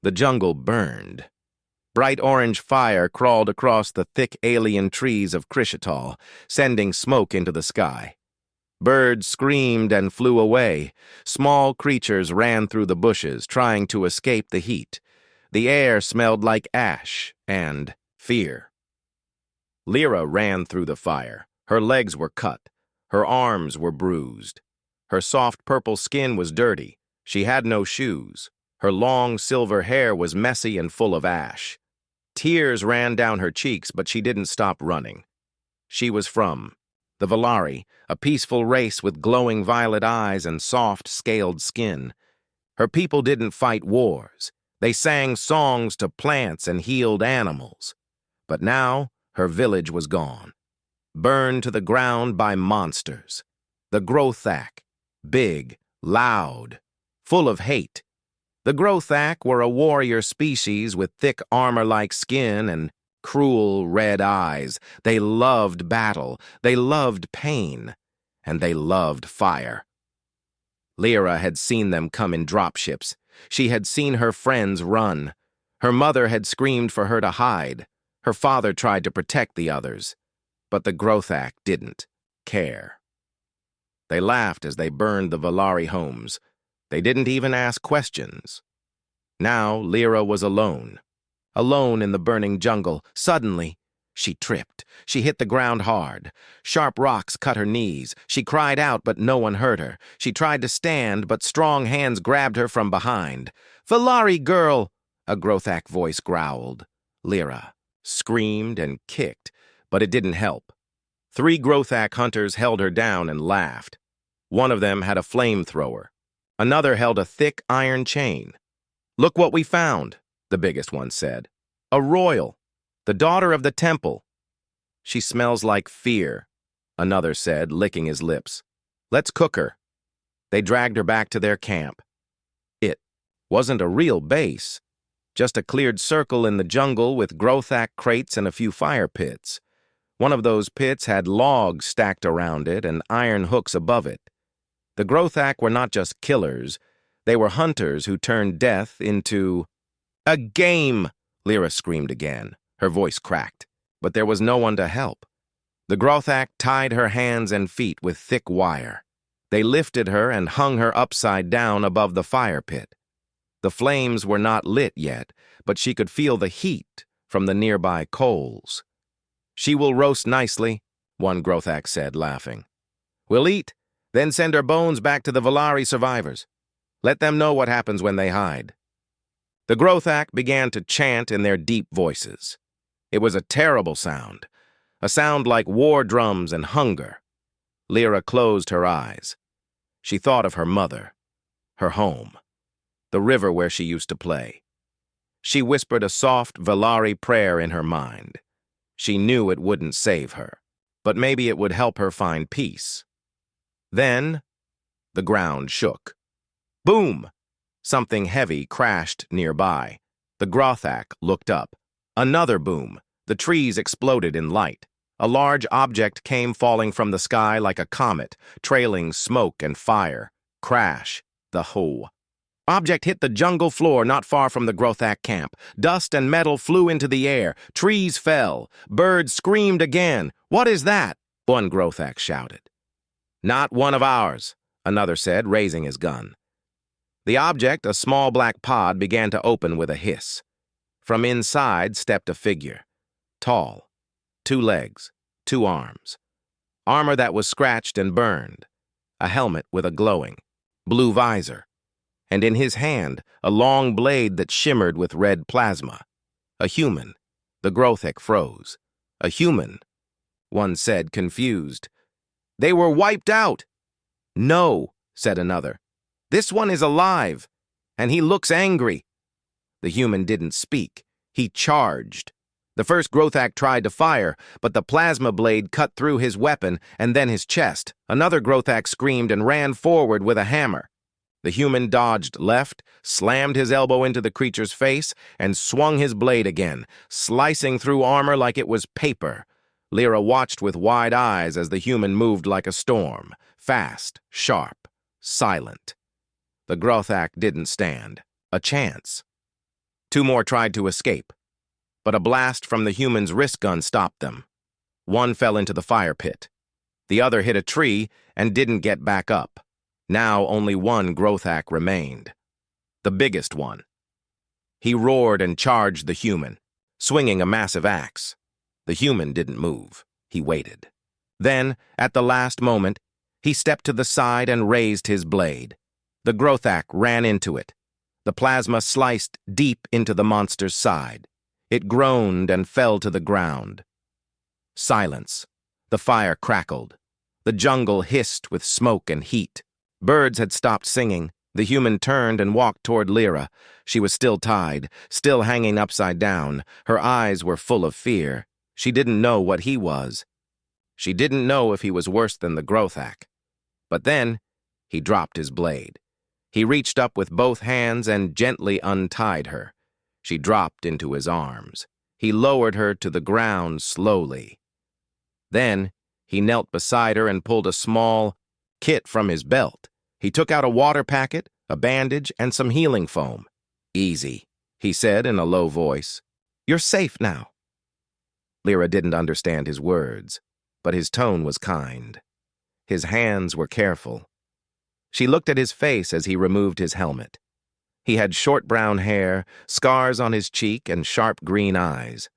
The jungle burned. Bright orange fire crawled across the thick alien trees of Krishital, sending smoke into the sky. Birds screamed and flew away. Small creatures ran through the bushes, trying to escape the heat. The air smelled like ash and fear. Lyra ran through the fire. Her legs were cut. Her arms were bruised. Her soft purple skin was dirty. She had no shoes. Her long silver hair was messy and full of ash. Tears ran down her cheeks, but she didn't stop running. She was from the Valari, a peaceful race with glowing violet eyes and soft, scaled skin. Her people didn't fight wars. They sang songs to plants and healed animals. But now, her village was gone, burned to the ground by monsters. The Grothak, big, loud, full of hate. The Grothak were a warrior species with thick armor-like skin and cruel red eyes. They loved battle, they loved pain, and they loved fire. Lyra had seen them come in dropships. She had seen her friends run. Her mother had screamed for her to hide. Her father tried to protect the others. But the Grothak didn't care. They laughed as they burned the Valari homes. They didn't even ask questions. Now Lyra was alone. Alone in the burning jungle. Suddenly, she tripped. She hit the ground hard. Sharp rocks cut her knees. She cried out, but no one heard her. She tried to stand, but strong hands grabbed her from behind. "Valari girl!" a Grothak voice growled. Lyra screamed and kicked, but it didn't help. 3 Grothak hunters held her down and laughed. One of them had a flamethrower. Another held a thick iron chain. "Look what we found," the biggest one said. "A royal, the daughter of the temple." "She smells like fear," another said, licking his lips. "Let's cook her." They dragged her back to their camp. It wasn't a real base, just a cleared circle in the jungle with Grothak crates and a few fire pits. One of those pits had logs stacked around it and iron hooks above it. The Grothak were not just killers, they were hunters who turned death into a game. Lyra screamed again. Her voice cracked, but there was no one to help. The Grothak tied her hands and feet with thick wire. They lifted her and hung her upside down above the fire pit. The flames were not lit yet, but she could feel the heat from the nearby coals. "She will roast nicely," one Grothak said, laughing. "We'll eat, then send her bones back to the Valari survivors. Let them know what happens when they hide." The Grothak began to chant in their deep voices. It was a terrible sound, a sound like war drums and hunger. Lyra closed her eyes. She thought of her mother, her home, the river where she used to play. She whispered a soft Valari prayer in her mind. She knew it wouldn't save her, but maybe it would help her find peace. Then, the ground shook. Boom! Something heavy crashed nearby. The Grothak looked up. Another boom. The trees exploded in light. A large object came falling from the sky like a comet, trailing smoke and fire. Crash. The whole object hit the jungle floor not far from the Grothak camp. Dust and metal flew into the air. Trees fell. Birds screamed again. "What is that?" one Grothak shouted. "Not one of ours," another said, raising his gun. The object, a small black pod, began to open with a hiss. From inside stepped a figure. Tall. 2 legs, 2 arms. Armor that was scratched and burned. A helmet with a glowing blue visor. And in his hand, a long blade that shimmered with red plasma. A human. The Grothak froze. "A human," one said, confused. "They were wiped out." "No," said another. "This one is alive, and he looks angry." The human didn't speak. He charged. The first Grothak tried to fire, but the plasma blade cut through his weapon and then his chest. Another Grothak screamed and ran forward with a hammer. The human dodged left, slammed his elbow into the creature's face, and swung his blade again, slicing through armor like it was paper. Lyra watched with wide eyes as the human moved like a storm, fast, sharp, silent. The Grothak didn't stand a chance. Two more tried to escape, but a blast from the human's wrist gun stopped them. One fell into the fire pit. The other hit a tree and didn't get back up. Now only one Grothak remained. The biggest one. He roared and charged the human, swinging a massive axe. The human didn't move. He waited. Then, at the last moment, he stepped to the side and raised his blade. The Grothak ran into it. The plasma sliced deep into the monster's side. It groaned and fell to the ground. Silence. The fire crackled. The jungle hissed with smoke and heat. Birds had stopped singing. The human turned and walked toward Lyra. She was still tied, still hanging upside down. Her eyes were full of fear. She didn't know what he was. She didn't know if he was worse than the Grothak. But then, he dropped his blade. He reached up with both hands and gently untied her. She dropped into his arms. He lowered her to the ground slowly. Then, he knelt beside her and pulled a small kit from his belt. He took out a water packet, a bandage, and some healing foam. "Easy," he said in a low voice. "You're safe now." Lyra didn't understand his words, but his tone was kind. His hands were careful. She looked at his face as he removed his helmet. He had short brown hair, scars on his cheek, and sharp green eyes.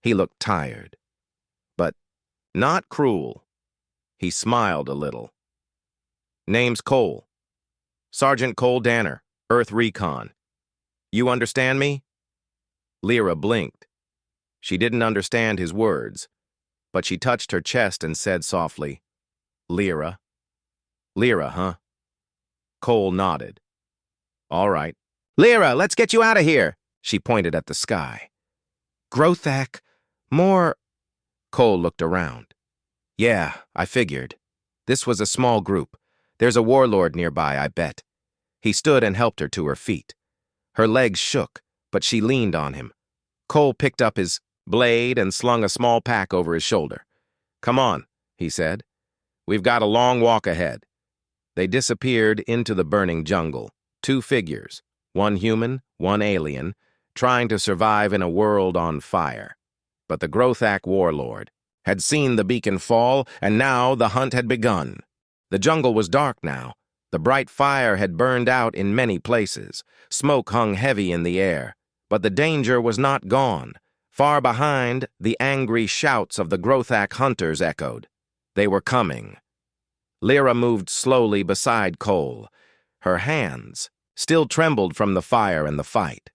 He looked tired, but not cruel. He smiled a little. "Name's Cole. Sergeant Cole Danner, Earth Recon. You understand me?" Lyra blinked. She didn't understand his words, but she touched her chest and said softly, "Lyra." "Lyra, huh?" Cole nodded. "All right." "Lyra, let's get you out of here!" She pointed at the sky. "Grothak, more—" Cole looked around. "Yeah, I figured. This was a small group. There's a warlord nearby, I bet." He stood and helped her to her feet. Her legs shook, but she leaned on him. Cole picked up his blade and slung a small pack over his shoulder. "Come on," he said. "We've got a long walk ahead." They disappeared into the burning jungle. Two figures, one human, one alien, trying to survive in a world on fire. But the Grothak warlord had seen the beacon fall, and now the hunt had begun. The jungle was dark now. The bright fire had burned out in many places. Smoke hung heavy in the air. But the danger was not gone. Far behind, the angry shouts of the Grothak hunters echoed. They were coming. Lyra moved slowly beside Cole. Her hands still trembled from the fire and the fight.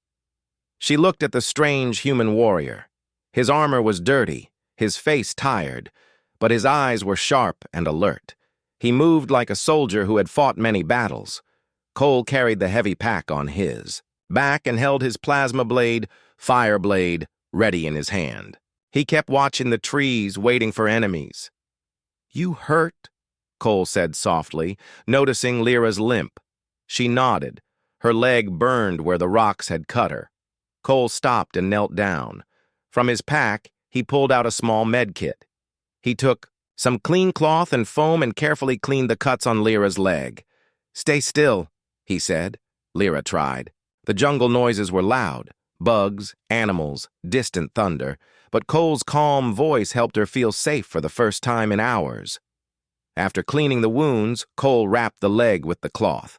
She looked at the strange human warrior. His armor was dirty, his face tired, but his eyes were sharp and alert. He moved like a soldier who had fought many battles. Cole carried the heavy pack on his back and held his plasma blade, fire blade, ready in his hand. He kept watching the trees, waiting for enemies. "You hurt?" Cole said softly, noticing Lyra's limp. She nodded. Her leg burned where the rocks had cut her. Cole stopped and knelt down. From his pack, he pulled out a small med kit. He took some clean cloth and foam and carefully cleaned the cuts on Lyra's leg. "Stay still," he said. Lyra tried. The jungle noises were loud. Bugs, animals, distant thunder. But Cole's calm voice helped her feel safe for the first time in hours. After cleaning the wounds, Cole wrapped the leg with the cloth.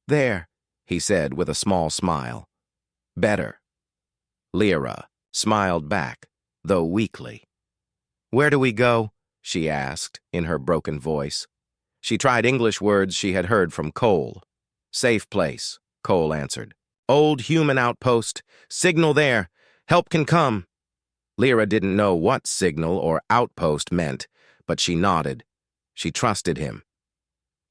"There," he said with a small smile. "Better." Lyra smiled back, though weakly. "Where do we go?" she asked, in her broken voice. She tried English words she had heard from Cole. "Safe place," Cole answered. "Old human outpost. Signal there. Help can come." Lyra didn't know what signal or outpost meant, but she nodded. She trusted him.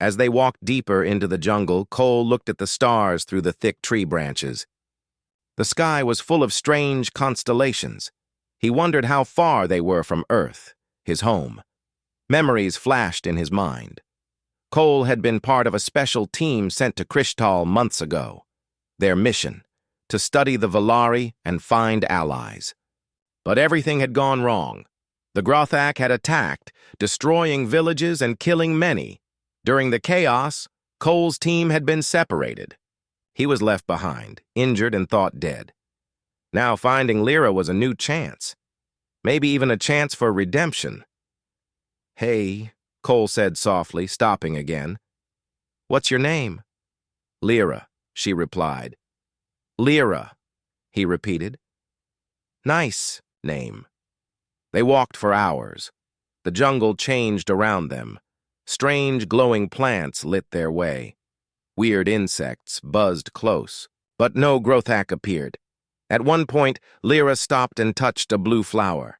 As they walked deeper into the jungle, Cole looked at the stars through the thick tree branches. The sky was full of strange constellations. He wondered how far they were from Earth, his home. Memories flashed in his mind. Cole had been part of a special team sent to Krishtal months ago. Their mission, to study the Valari and find allies. But everything had gone wrong. The Grothak had attacked, destroying villages and killing many. During the chaos, Cole's team had been separated. He was left behind, injured and thought dead. Now finding Lyra was a new chance. Maybe even a chance for redemption. "Hey," Cole said softly, stopping again. "What's your name?" "Lyra," she replied. "Lyra," he repeated. "Nice name." They walked for hours. The jungle changed around them. Strange glowing plants lit their way. Weird insects buzzed close, but no Grothak appeared. At one point, Lyra stopped and touched a blue flower.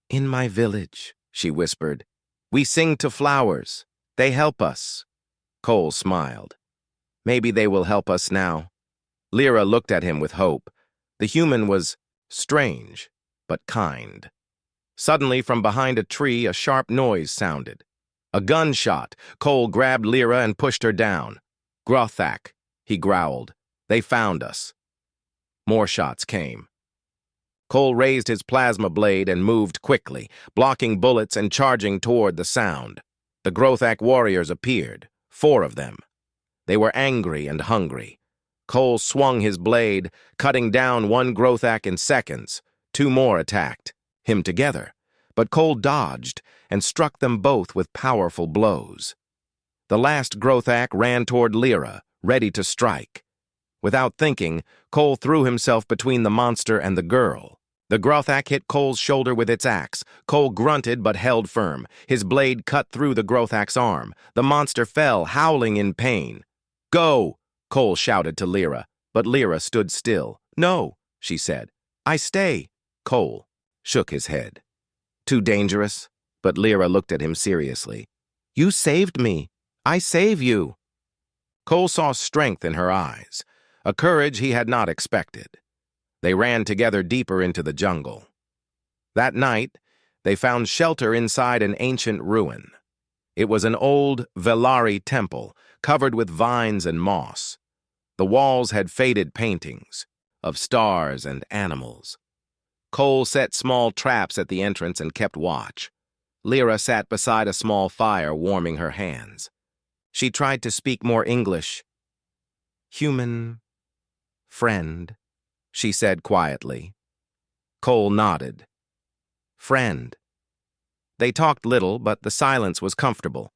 "In my village," she whispered. "We sing to flowers. They help us." Cole smiled. "Maybe they will help us now." Lyra looked at him with hope. The human was strange, but kind. Suddenly, from behind a tree, a sharp noise sounded. A gunshot. Cole grabbed Lyra and pushed her down. "Grothak," he growled. "They found us." More shots came. Cole raised his plasma blade and moved quickly, blocking bullets and charging toward the sound. The Grothak warriors appeared, 4 of them. They were angry and hungry. Cole swung his blade, cutting down one Grothak in seconds. 2 more attacked, him together, but Cole dodged and struck them both with powerful blows. The last Grothak ran toward Lyra, ready to strike. Without thinking, Cole threw himself between the monster and the girl. The Grothak hit Cole's shoulder with its axe. Cole grunted but held firm. His blade cut through the Grothak's arm. The monster fell, howling in pain. "Go!" Cole shouted to Lyra, but Lyra stood still. "No," she said. "I stay." Cole shook his head. "Too dangerous?" But Lyra looked at him seriously. "You saved me. I save you." Cole saw strength in her eyes, a courage he had not expected. They ran together deeper into the jungle. That night, they found shelter inside an ancient ruin. It was an old Velari temple, covered with vines and moss. The walls had faded paintings of stars and animals. Cole set small traps at the entrance and kept watch. Lyra sat beside a small fire, warming her hands. She tried to speak more English. "Human friend," she said quietly. Cole nodded. "Friend." They talked little, but the silence was comfortable.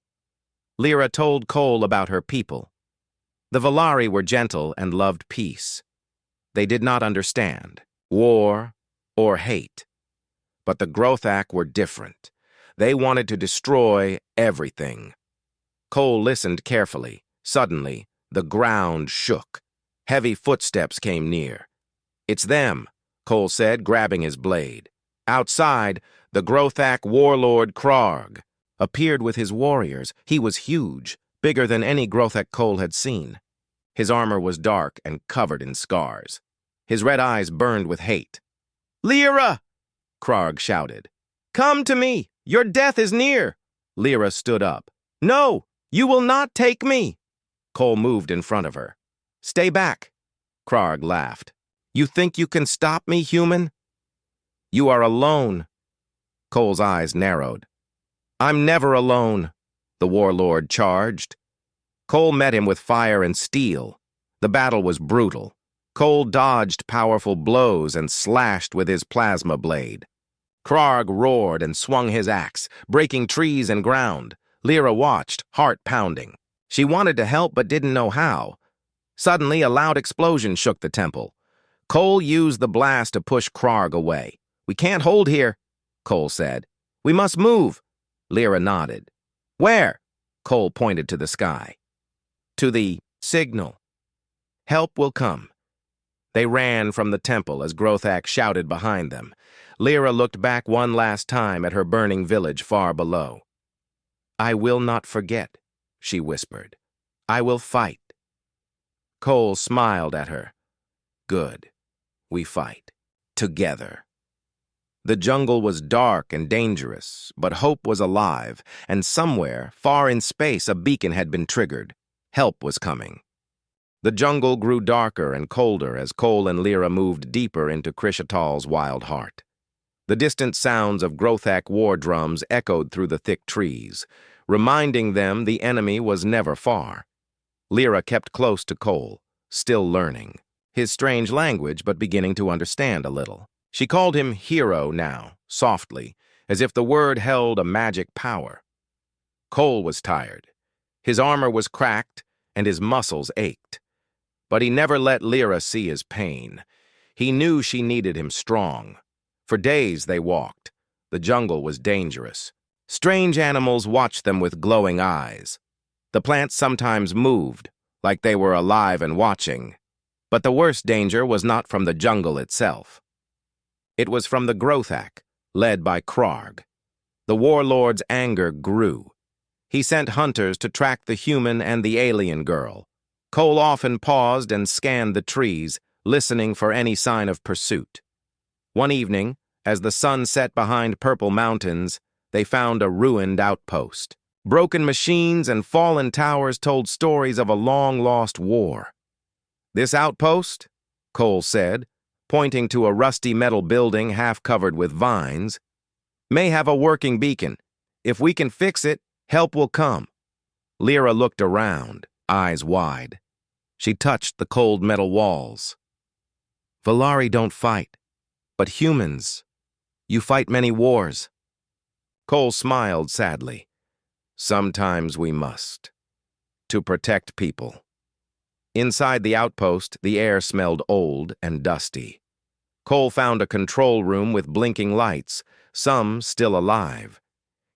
Lyra told Cole about her people. The Velari were gentle and loved peace. They did not understand war or hate. But the Grothak were different. They wanted to destroy everything. Cole listened carefully. Suddenly, the ground shook. Heavy footsteps came near. "It's them," Cole said, grabbing his blade. Outside, the Grothak warlord Krarg appeared with his warriors. He was huge, bigger than any Grothak Cole had seen. His armor was dark and covered in scars. His red eyes burned with hate. "Lyra!" Krarg shouted. "Come to me! Your death is near!" Lyra stood up. "No! You will not take me!" Cole moved in front of her. "Stay back!" Krarg laughed. "You think you can stop me, human? You are alone." Cole's eyes narrowed. "I'm never alone," the warlord charged. Cole met him with fire and steel. The battle was brutal. Cole dodged powerful blows and slashed with his plasma blade. Krarg roared and swung his axe, breaking trees and ground. Lyra watched, heart pounding. She wanted to help but didn't know how. Suddenly, a loud explosion shook the temple. Cole used the blast to push Krarg away. "We can't hold here," Cole said. "We must move." Lyra nodded. "Where?" Cole pointed to the sky. "To the signal. Help will come." They ran from the temple as Grothak shouted behind them. Lyra looked back one last time at her burning village far below. "I will not forget," she whispered. "I will fight." Cole smiled at her. "Good. We fight. Together." The jungle was dark and dangerous, but hope was alive, and somewhere, far in space, a beacon had been triggered. Help was coming. The jungle grew darker and colder as Cole and Lyra moved deeper into Krishatal's wild heart. The distant sounds of Grothak war drums echoed through the thick trees, reminding them the enemy was never far. Lyra kept close to Cole, still learning. His strange language, but beginning to understand a little. She called him hero now, softly, as if the word held a magic power. Cole was tired. His armor was cracked, and his muscles ached. But he never let Lyra see his pain. He knew she needed him strong. For days they walked. The jungle was dangerous. Strange animals watched them with glowing eyes. The plants sometimes moved, like they were alive and watching. But the worst danger was not from the jungle itself. It was from the Grothak, led by Krarg. The warlord's anger grew. He sent hunters to track the human and the alien girl. Cole often paused and scanned the trees, listening for any sign of pursuit. One evening, as the sun set behind purple mountains, they found a ruined outpost. Broken machines and fallen towers told stories of a long-lost war. "This outpost," Cole said, pointing to a rusty metal building half covered with vines, "may have a working beacon. If we can fix it, help will come." Lyra looked around, eyes wide. She touched the cold metal walls. "Valari don't fight, but humans. You fight many wars." Cole smiled sadly. "Sometimes we must. To protect people." Inside the outpost, the air smelled old and dusty. Cole found a control room with blinking lights, some still alive.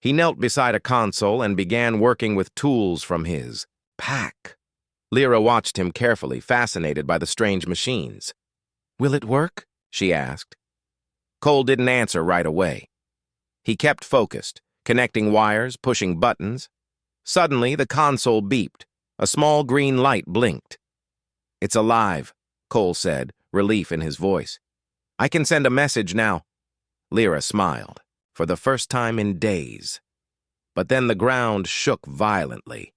He knelt beside a console and began working with tools from his pack. Lyra watched him carefully, fascinated by the strange machines. "Will it work?" she asked. Cole didn't answer right away. He kept focused, connecting wires, pushing buttons. Suddenly, the console beeped. A small green light blinked. "It's alive," Cole said, relief in his voice. "I can send a message now." Lyra smiled, for the first time in days. But then the ground shook violently.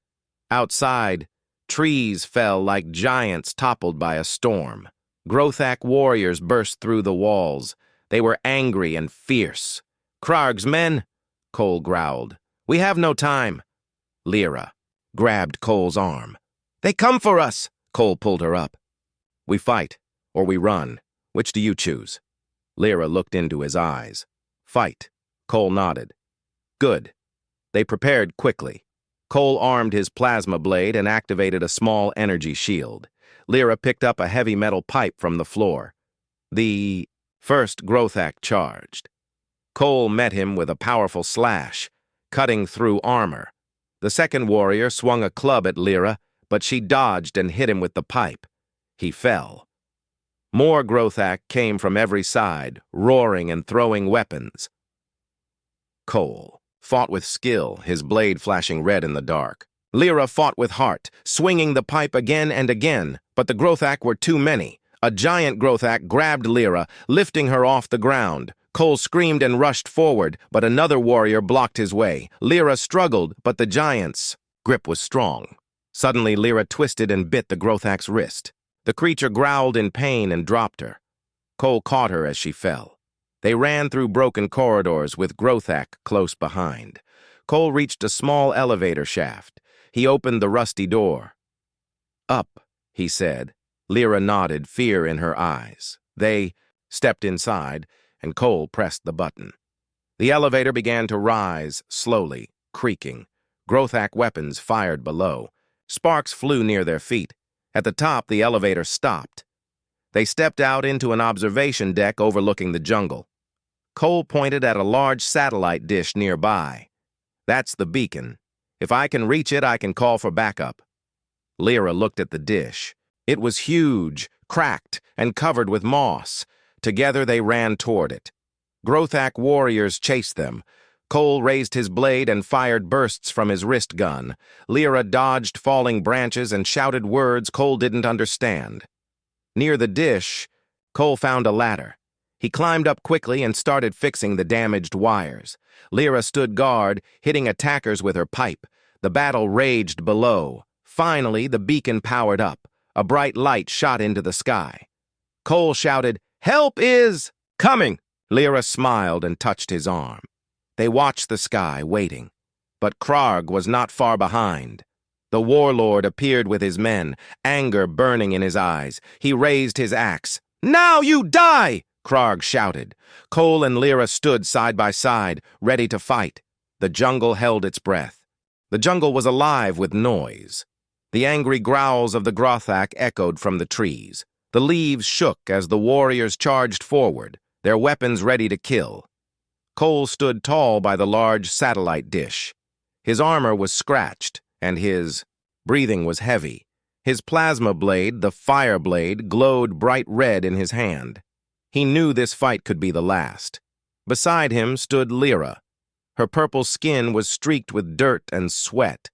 Outside, trees fell like giants toppled by a storm. Grothak warriors burst through the walls. They were angry and fierce. "Krarg's men," Cole growled. "We have no time." Lyra grabbed Cole's arm. "They come for us!" Cole pulled her up. "We fight, or we run. Which do you choose?" Lyra looked into his eyes. "Fight." Cole nodded. "Good." They prepared quickly. Cole armed his plasma blade and activated a small energy shield. Lyra picked up a heavy metal pipe from the floor. The first Grothak charged. Cole met him with a powerful slash, cutting through armor. The second warrior swung a club at Lyra, but she dodged and hit him with the pipe. He fell. More Grothak came from every side, roaring and throwing weapons. Cole fought with skill, his blade flashing red in the dark. Lyra fought with heart, swinging the pipe again and again, but the Grothak were too many. A giant Grothak grabbed Lyra, lifting her off the ground. Cole screamed and rushed forward, but another warrior blocked his way. Lyra struggled, but the giant's grip was strong. Suddenly, Lyra twisted and bit the Grothak's wrist. The creature growled in pain and dropped her. Cole caught her as she fell. They ran through broken corridors with Grothak close behind. Cole reached a small elevator shaft. He opened the rusty door. "Up," he said. Lyra nodded, fear in her eyes. They stepped inside, and Cole pressed the button. The elevator began to rise, slowly, creaking. Grothak weapons fired below. Sparks flew near their feet. At the top, the elevator stopped. They stepped out into an observation deck overlooking the jungle. Cole pointed at a large satellite dish nearby. "That's the beacon. If I can reach it, I can call for backup." Lyra looked at the dish. It was huge, cracked, and covered with moss. Together they ran toward it. Grothak warriors chased them. Cole raised his blade and fired bursts from his wrist gun. Lyra dodged falling branches and shouted words Cole didn't understand. Near the dish, Cole found a ladder. He climbed up quickly and started fixing the damaged wires. Lyra stood guard, hitting attackers with her pipe. The battle raged below. Finally, the beacon powered up. A bright light shot into the sky. Cole shouted, "Help is coming!" Lyra smiled and touched his arm. They watched the sky, waiting. But Krarg was not far behind. The warlord appeared with his men, anger burning in his eyes. He raised his axe. "Now you die!" Krarg shouted. Cole and Lyra stood side by side, ready to fight. The jungle held its breath. The jungle was alive with noise. The angry growls of the Grothak echoed from the trees. The leaves shook as the warriors charged forward, their weapons ready to kill. Cole stood tall by the large satellite dish. His armor was scratched, and his breathing was heavy. His plasma blade, the fire blade, glowed bright red in his hand. He knew this fight could be the last. Beside him stood Lyra. Her purple skin was streaked with dirt and sweat.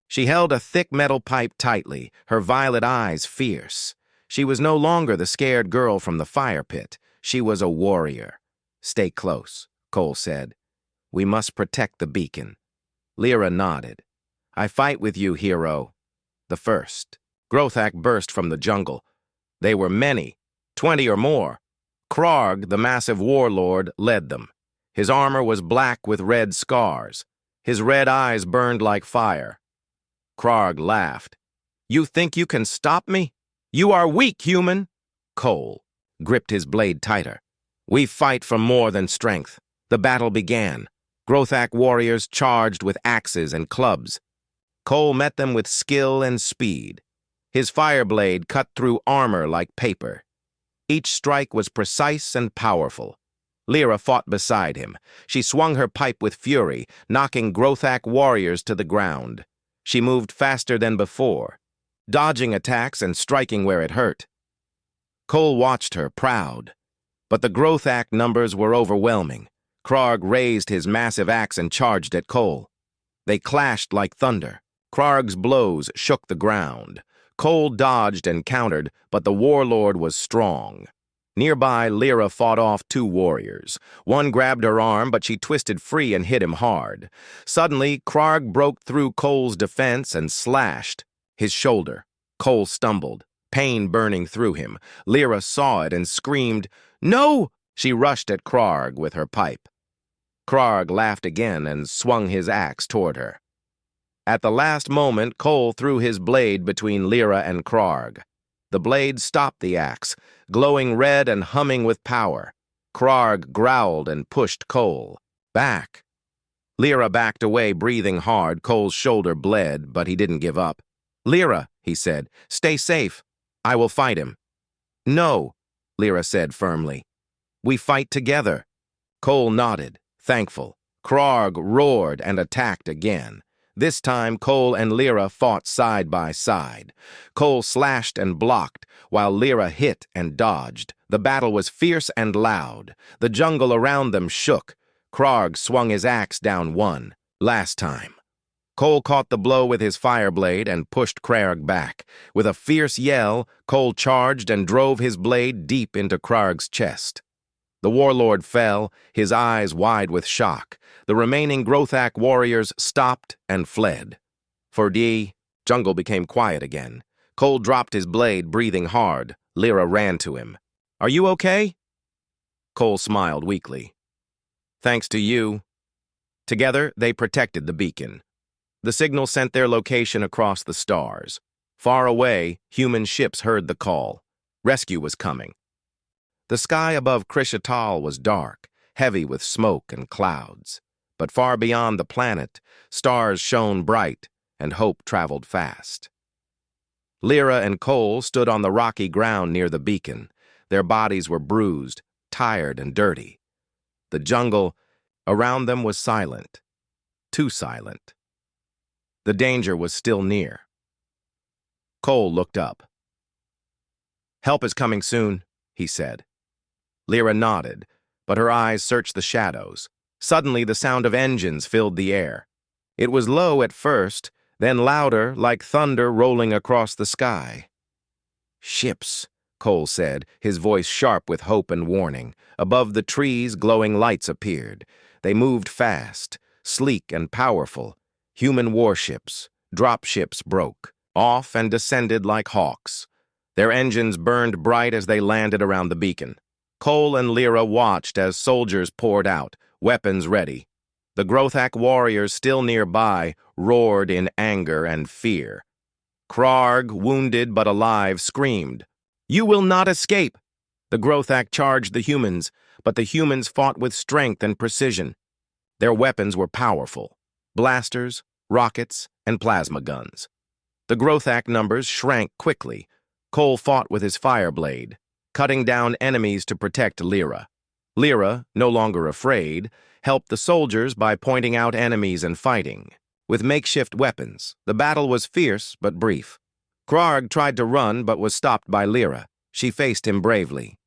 She held a thick metal pipe tightly, her violet eyes fierce. She was no longer the scared girl from the fire pit. She was a warrior. "Stay close," Cole said. "We must protect the beacon." Lyra nodded. "I fight with you, hero." The first. Grothak burst from the jungle. They were many, 20 or more. Krarg, the massive warlord, led them. His armor was black with red scars. His red eyes burned like fire. Krarg laughed. "You think you can stop me? You are weak, human." Cole gripped his blade tighter. "We fight for more than strength." The battle began. Grothak warriors charged with axes and clubs. Cole met them with skill and speed. His fire blade cut through armor like paper. Each strike was precise and powerful. Lyra fought beside him. She swung her pipe with fury, knocking Grothak warriors to the ground. She moved faster than before, dodging attacks and striking where it hurt. Cole watched her, proud. But the Grothak numbers were overwhelming. Krarg raised his massive axe and charged at Cole. They clashed like thunder. Krarg's blows shook the ground. Cole dodged and countered, but the warlord was strong. Nearby, Lyra fought off 2 warriors. One grabbed her arm, but she twisted free and hit him hard. Suddenly, Krarg broke through Cole's defense and slashed his shoulder. Cole stumbled, pain burning through him. Lyra saw it and screamed, "No!" She rushed at Krarg with her pipe. Krarg laughed again and swung his axe toward her. At the last moment, Cole threw his blade between Lyra and Krarg. The blade stopped the axe, glowing red and humming with power. Krarg growled and pushed Cole back. Lyra backed away, breathing hard. Cole's shoulder bled, but he didn't give up. "Lyra," he said, "stay safe. I will fight him." "No," Lyra said firmly. "We fight together." Cole nodded, thankful. Krarg roared and attacked again. This time, Cole and Lyra fought side by side. Cole slashed and blocked, while Lyra hit and dodged. The battle was fierce and loud. The jungle around them shook. Krarg swung his axe down one. Last time. Cole caught the blow with his fire blade and pushed Krarg back. With a fierce yell, Cole charged and drove his blade deep into Krarg's chest. The warlord fell, his eyes wide with shock. The remaining Grothak warriors stopped and fled. For the jungle became quiet again. Cole dropped his blade, breathing hard. Lyra ran to him. "Are you okay?" Cole smiled weakly. "Thanks to you." Together, they protected the beacon. The signal sent their location across the stars. Far away, human ships heard the call. Rescue was coming. The sky above Krishatal was dark, heavy with smoke and clouds. But far beyond the planet, stars shone bright and hope traveled fast. Lyra and Cole stood on the rocky ground near the beacon. Their bodies were bruised, tired, and dirty. The jungle around them was silent, too silent. The danger was still near. Cole looked up. "Help is coming soon," he said. Lyra nodded, but her eyes searched the shadows. Suddenly, the sound of engines filled the air. It was low at first, then louder, like thunder rolling across the sky. "Ships," Cole said, his voice sharp with hope and warning. Above the trees, glowing lights appeared. They moved fast, sleek and powerful. Human warships, dropships broke off and descended like hawks. Their engines burned bright as they landed around the beacon. Cole and Lyra watched as soldiers poured out, weapons ready. The Grothak warriors still nearby roared in anger and fear. Krarg, wounded but alive, screamed, "You will not escape!" The Grothak charged the humans, but the humans fought with strength and precision. Their weapons were powerful: blasters, rockets, and plasma guns. The Grothak numbers shrank quickly. Cole fought with his fireblade, cutting down enemies to protect Lyra. Lyra, no longer afraid, helped the soldiers by pointing out enemies and fighting. With makeshift weapons, the battle was fierce but brief. Krarg tried to run but was stopped by Lyra. She faced him bravely.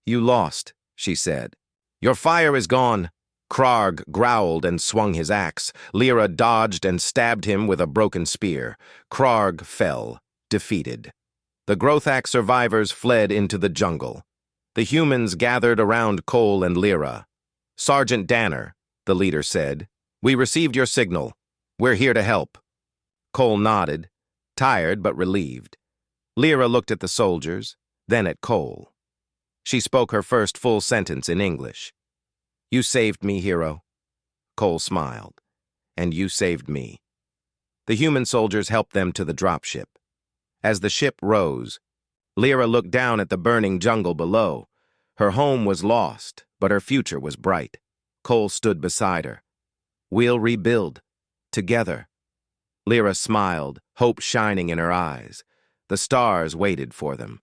"You lost," she said. "Your fire is gone." Krarg growled and swung his axe. Lyra dodged and stabbed him with a broken spear. Krarg fell, defeated. The Grothak survivors fled into the jungle. The humans gathered around Cole and Lyra. "Sergeant Danner," the leader said, "we received your signal. We're here to help." Cole nodded, tired but relieved. Lyra looked at the soldiers, then at Cole. She spoke her first full sentence in English. "You saved me, hero." Cole smiled. "And you saved me." The human soldiers helped them to the dropship. As the ship rose, Lyra looked down at the burning jungle below. Her home was lost, but her future was bright. Cole stood beside her. "We'll rebuild. Together." Lyra smiled, hope shining in her eyes. The stars waited for them.